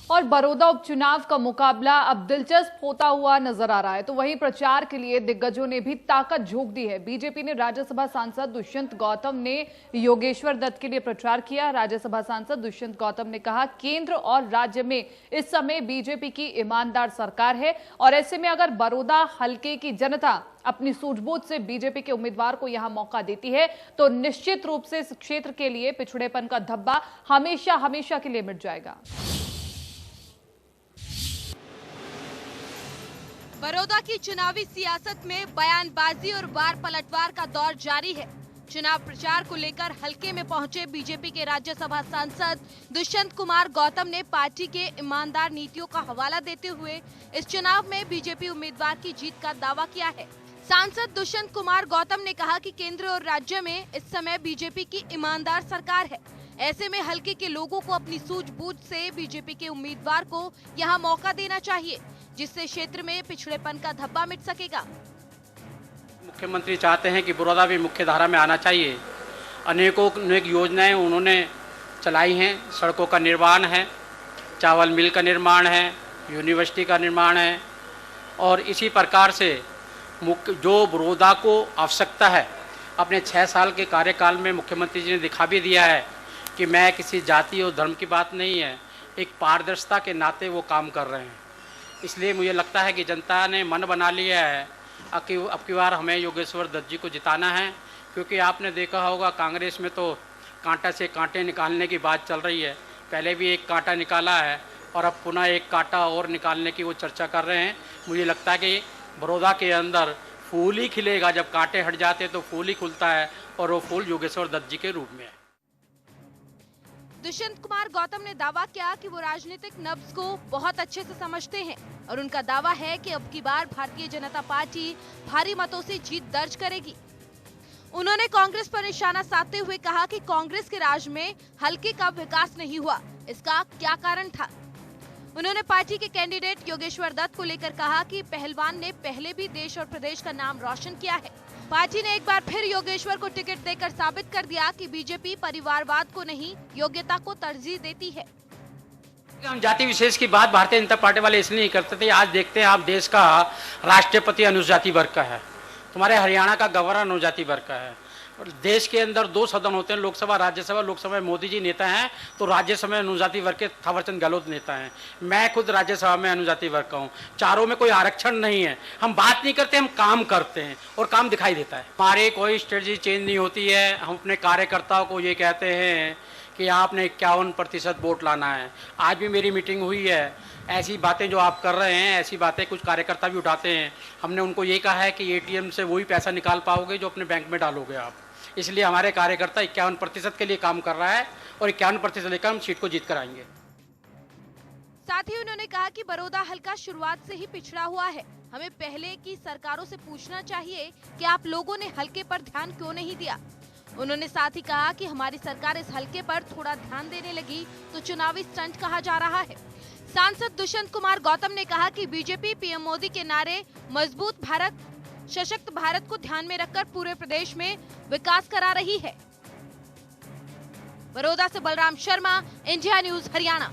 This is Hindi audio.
और बड़ौदा उपचुनाव का मुकाबला अब दिलचस्प होता हुआ नजर आ रहा है। तो वहीं प्रचार के लिए दिग्गजों ने भी ताकत झोंक दी है। बीजेपी ने राज्यसभा सांसद दुष्यंत गौतम ने योगेश्वर दत्त के लिए प्रचार किया। राज्यसभा सांसद दुष्यंत गौतम ने कहा, केंद्र और राज्य में इस समय बीजेपी की ईमानदार सरकार है और ऐसे में अगर बड़ौदा हलके की जनता अपनी सूझबूझ से बीजेपी के उम्मीदवार को यहां मौका देती है तो निश्चित रूप से इस क्षेत्र के लिए पिछड़ेपन का धब्बा हमेशा हमेशा के लिए मिट जाएगा। बड़ौदा की चुनावी सियासत में बयानबाजी और वार पलटवार का दौर जारी है। चुनाव प्रचार को लेकर हलके में पहुंचे बीजेपी के राज्यसभा सांसद दुष्यंत कुमार गौतम ने पार्टी के ईमानदार नीतियों का हवाला देते हुए इस चुनाव में बीजेपी उम्मीदवार की जीत का दावा किया है। सांसद दुष्यंत कुमार गौतम ने कहा कि केंद्र और राज्य में इस समय बीजेपी की ईमानदार सरकार है। ऐसे में हलके के लोगों को अपनी सूझबूझ से बीजेपी के उम्मीदवार को यहां मौका देना चाहिए, जिससे क्षेत्र में पिछड़ेपन का धब्बा मिट सकेगा। मुख्यमंत्री चाहते हैं कि बड़ौदा भी मुख्य धारा में आना चाहिए। अनेकों योजनाएं उन्होंने चलाई हैं। सड़कों का निर्माण है, चावल मिल का निर्माण है, यूनिवर्सिटी का निर्माण है और इसी प्रकार से जो बड़ौदा को आवश्यकता है, अपने 6 साल के कार्यकाल में मुख्यमंत्री जी ने दिखा भी दिया है कि मैं किसी जाति और धर्म की बात नहीं है, एक पारदर्शिता के नाते वो काम कर रहे हैं। इसलिए मुझे लगता है कि जनता ने मन बना लिया है अब की बार हमें योगेश्वर दत्त जी को जिताना है, क्योंकि आपने देखा होगा कांग्रेस में तो कांटा से कांटे निकालने की बात चल रही है। पहले भी एक कांटा निकाला है और अब पुनः एक कांटा और निकालने की वो चर्चा कर रहे हैं। मुझे लगता है कि बड़ौदा के अंदर फूल ही खिलेगा, जब कांटे हट जाते हैं तो फूल ही खुलता है और वो फूल योगेश्वर दत्त जी के रूप में है। दुष्यंत कुमार गौतम ने दावा किया कि वो राजनीतिक नब्ज को बहुत अच्छे से समझते हैं और उनका दावा है कि अब की बार भारतीय जनता पार्टी भारी मतों से जीत दर्ज करेगी। उन्होंने कांग्रेस पर निशाना साधते हुए कहा कि कांग्रेस के राज में हलके का विकास नहीं हुआ, इसका क्या कारण था। उन्होंने पार्टी के कैंडिडेट योगेश्वर दत्त को लेकर कहा कि पहलवान ने पहले भी देश और प्रदेश का नाम रोशन किया है। पार्टी ने एक बार फिर योगेश्वर को टिकट देकर साबित कर दिया कि बीजेपी परिवारवाद को नहीं, योग्यता को तरजीह देती है। हम जाति विशेष की बात भारतीय जनता पार्टी वाले इसलिए नहीं करते थे। आज देखते हैं आप, देश का राष्ट्रपति अनुसूचित वर्ग का है, तुम्हारे हरियाणा का गवर्नर अनुसूचित वर्ग का है और देश के अंदर 2 सदन होते हैं, लोकसभा राज्यसभा। लोकसभा में मोदी जी नेता हैं तो राज्यसभा में अनुसूचित वर्ग के थावरचंद गहलोत नेता हैं। मैं खुद राज्यसभा में अनुसूचित वर्ग का हूँ। चारों में कोई आरक्षण नहीं है। हम बात नहीं करते, हम काम करते हैं और काम दिखाई देता है। हमारे कोई स्ट्रेटजी चेंज नहीं होती है। हम अपने कार्यकर्ताओं को ये कहते हैं कि आपने 51% वोट लाना है। आज भी मेरी मीटिंग हुई है। ऐसी बातें जो आप कर रहे हैं, ऐसी बातें कुछ कार्यकर्ता भी उठाते हैं। हमने उनको ये कहा है कि ATM से वही पैसा निकाल पाओगे जो अपने बैंक में डालोगे आप। इसलिए हमारे कार्यकर्ता 51% के लिए काम कर रहा है और 51% लेकर हम सीट को जीत कर आएंगे। साथ ही उन्होंने कहा कि बड़ौदा हलका शुरुआत से ही पिछड़ा हुआ है। हमें पहले की सरकारों से पूछना चाहिए कि आप लोगों ने हलके पर ध्यान क्यों नहीं दिया। उन्होंने साथ ही कहा कि हमारी सरकार इस हलके पर थोड़ा ध्यान देने लगी तो चुनावी स्टंट कहा जा रहा है। सांसद दुष्यंत कुमार गौतम ने कहा कि बीजेपी पीएम मोदी के नारे मजबूत भारत, सशक्त भारत को ध्यान में रखकर पूरे प्रदेश में विकास करा रही है। बड़ौदा से बलराम शर्मा, इंडिया न्यूज हरियाणा।